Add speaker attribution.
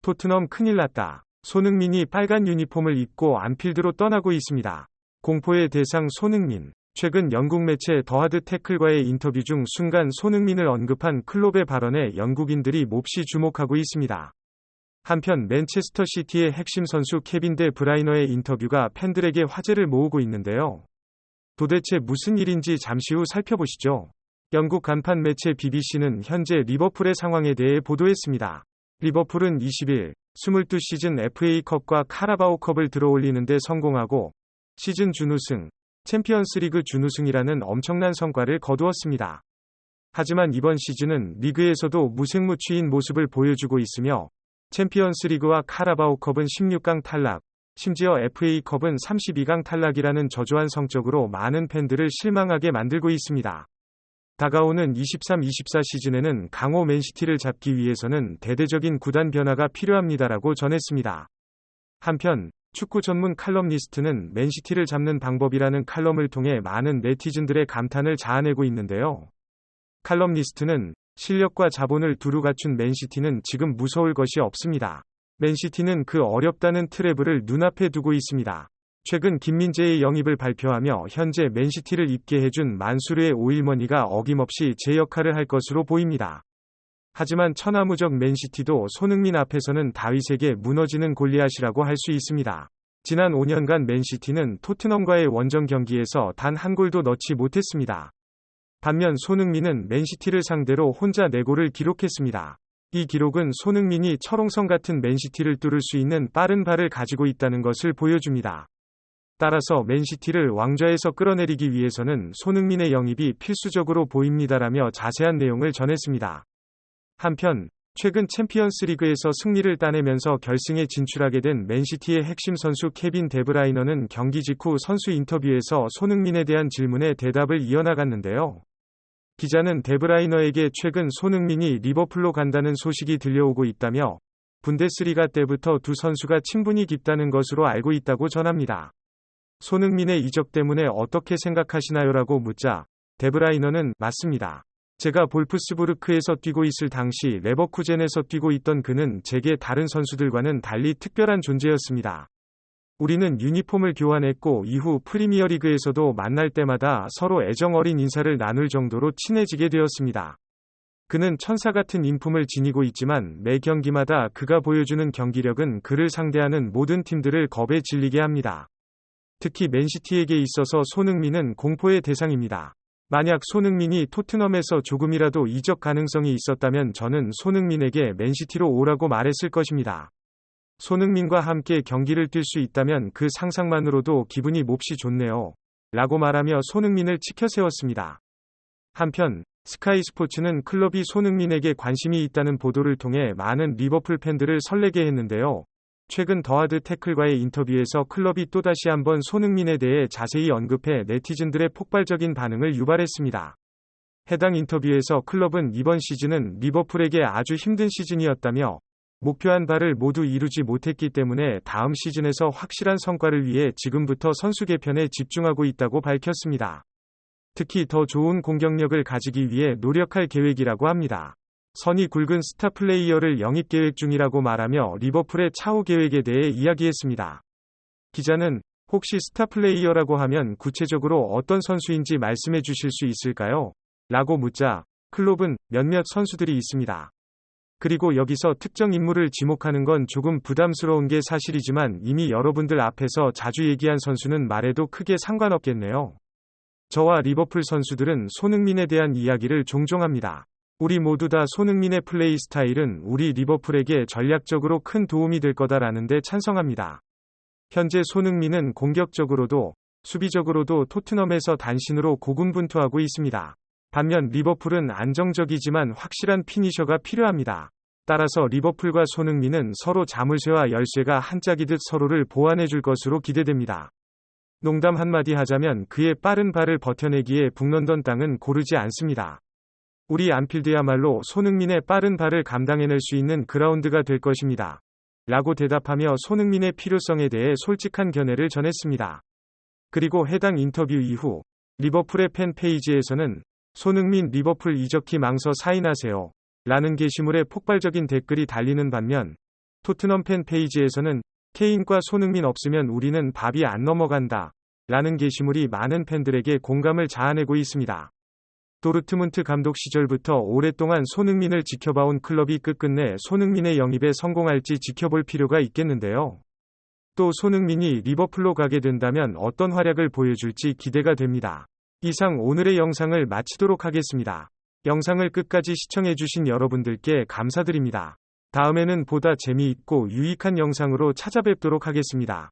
Speaker 1: 토트넘 큰일 났다. 손흥민이 빨간 유니폼을 입고 안필드로 떠나고 있습니다. 공포의 대상 손흥민. 최근 영국 매체 더 하드 태클과의 인터뷰 중 순간 손흥민을 언급한 클롭의 발언에 영국인들이 몹시 주목하고 있습니다. 한편 맨체스터 시티의 핵심 선수 케빈 데 브라이너의 인터뷰가 팬들에게 화제를 모으고 있는데요. 도대체 무슨 일인지 잠시 후 살펴보시죠. 영국 간판 매체 BBC는 현재 리버풀의 상황에 대해 보도했습니다. 리버풀은 20일 22시즌 FA컵과 카라바오컵을 들어올리는 데 성공하고 시즌 준우승, 챔피언스리그 준우승이라는 엄청난 성과를 거두었습니다. 하지만 이번 시즌은 리그에서도 무색무취인 모습을 보여주고 있으며 챔피언스리그와 카라바오컵은 16강 탈락, 심지어 FA컵은 32강 탈락이라는 저조한 성적으로 많은 팬들을 실망하게 만들고 있습니다. 다가오는 23-24 시즌에는 강호 맨시티를 잡기 위해서는 대대적인 구단 변화가 필요합니다라고 전했습니다. 한편 축구 전문 칼럼니스트는 맨시티를 잡는 방법이라는 칼럼을 통해 많은 네티즌들의 감탄을 자아내고 있는데요. 칼럼니스트는 실력과 자본을 두루 갖춘 맨시티는 지금 무서울 것이 없습니다. 맨시티는 그 어렵다는 트래블을 눈앞에 두고 있습니다. 최근 김민재의 영입을 발표하며 현재 맨시티를 입게 해준 만수르의 오일머니가 어김없이 제 역할을 할 것으로 보입니다. 하지만 천하무적 맨시티도 손흥민 앞에서는 다윗에게 무너지는 골리앗이라고 할 수 있습니다. 지난 5년간 맨시티는 토트넘과의 원정 경기에서 단 한 골도 넣지 못했습니다. 반면 손흥민은 맨시티를 상대로 혼자 4골을 기록했습니다. 이 기록은 손흥민이 철옹성 같은 맨시티를 뚫을 수 있는 빠른 발을 가지고 있다는 것을 보여줍니다. 따라서 맨시티를 왕좌에서 끌어내리기 위해서는 손흥민의 영입이 필수적으로 보입니다라며 자세한 내용을 전했습니다. 한편 최근 챔피언스리그에서 승리를 따내면서 결승에 진출하게 된 맨시티의 핵심 선수 케빈 데 브라이너는 경기 직후 선수 인터뷰에서 손흥민에 대한 질문에 대답을 이어나갔는데요. 기자는 데 브라이너에게 최근 손흥민이 리버풀로 간다는 소식이 들려오고 있다며 분데스리가 때부터 두 선수가 친분이 깊다는 것으로 알고 있다고 전합니다. 손흥민의 이적 때문에 어떻게 생각하시나요라고 묻자 데 브라이너는 맞습니다. 제가 볼프스부르크에서 뛰고 있을 당시 레버쿠젠에서 뛰고 있던 그는 제게 다른 선수들과는 달리 특별한 존재였습니다. 우리는 유니폼을 교환했고 이후 프리미어리그에서도 만날 때마다 서로 애정 어린 인사를 나눌 정도로 친해지게 되었습니다. 그는 천사 같은 인품을 지니고 있지만 매 경기마다 그가 보여주는 경기력은 그를 상대하는 모든 팀들을 겁에 질리게 합니다. 특히 맨시티에게 있어서 손흥민은 공포의 대상입니다. 만약 손흥민이 토트넘에서 조금이라도 이적 가능성이 있었다면 저는 손흥민에게 맨시티로 오라고 말했을 것입니다. 손흥민과 함께 경기를 뛸 수 있다면 그 상상만으로도 기분이 몹시 좋네요. 라고 말하며 손흥민을 치켜세웠습니다. 한편 스카이 스포츠는 클럽이 손흥민에게 관심이 있다는 보도를 통해 많은 리버풀 팬들을 설레게 했는데요. 최근 더 하드 태클과의 인터뷰에서 클럽이 또다시 한번 손흥민에 대해 자세히 언급해 네티즌들의 폭발적인 반응을 유발했습니다. 해당 인터뷰에서 클럽은 이번 시즌은 리버풀에게 아주 힘든 시즌이었다며 목표한 바를 모두 이루지 못했기 때문에 다음 시즌에서 확실한 성과를 위해 지금부터 선수 개편에 집중하고 있다고 밝혔습니다. 특히 더 좋은 공격력을 가지기 위해 노력할 계획이라고 합니다. 선이 굵은 스타 플레이어를 영입 계획 중이라고 말하며 리버풀의 차후 계획에 대해 이야기했습니다. 기자는 혹시 스타 플레이어라고 하면 구체적으로 어떤 선수인지 말씀해 주실 수 있을까요? 라고 묻자 클롭은 몇몇 선수들이 있습니다. 그리고 여기서 특정 인물을 지목하는 건 조금 부담스러운 게 사실이지만 이미 여러분들 앞에서 자주 얘기한 선수는 말해도 크게 상관없겠네요. 저와 리버풀 선수들은 손흥민에 대한 이야기를 종종 합니다. 우리 모두 다 손흥민의 플레이 스타일은 우리 리버풀에게 전략적으로 큰 도움이 될 거다라는 데 찬성합니다. 현재 손흥민은 공격적으로도 수비적으로도 토트넘에서 단신으로 고군분투하고 있습니다. 반면 리버풀은 안정적이지만 확실한 피니셔가 필요합니다. 따라서 리버풀과 손흥민은 서로 자물쇠와 열쇠가 한 짝이듯 서로를 보완해줄 것으로 기대됩니다. 농담 한마디 하자면 그의 빠른 발을 버텨내기에 북런던 땅은 고르지 않습니다. 우리 안필드야말로 손흥민의 빠른 발을 감당해낼 수 있는 그라운드가 될 것입니다. 라고 대답하며 손흥민의 필요성에 대해 솔직한 견해를 전했습니다. 그리고 해당 인터뷰 이후 리버풀의 팬페이지에서는 손흥민 리버풀 이적키 망서 사인하세요. 라는 게시물에 폭발적인 댓글이 달리는 반면 토트넘 팬 페이지에서는 케인과 손흥민 없으면 우리는 밥이 안 넘어간다 라는 게시물이 많은 팬들에게 공감을 자아내고 있습니다. 도르트문트 감독 시절부터 오랫동안 손흥민을 지켜봐온 클럽이 끝끝내 손흥민의 영입에 성공할지 지켜볼 필요가 있겠는데요. 또 손흥민이 리버풀로 가게 된다면 어떤 활약을 보여줄지 기대가 됩니다. 이상 오늘의 영상을 마치도록 하겠습니다. 영상을 끝까지 시청해주신 여러분들께 감사드립니다. 다음에는 보다 재미있고 유익한 영상으로 찾아뵙도록 하겠습니다.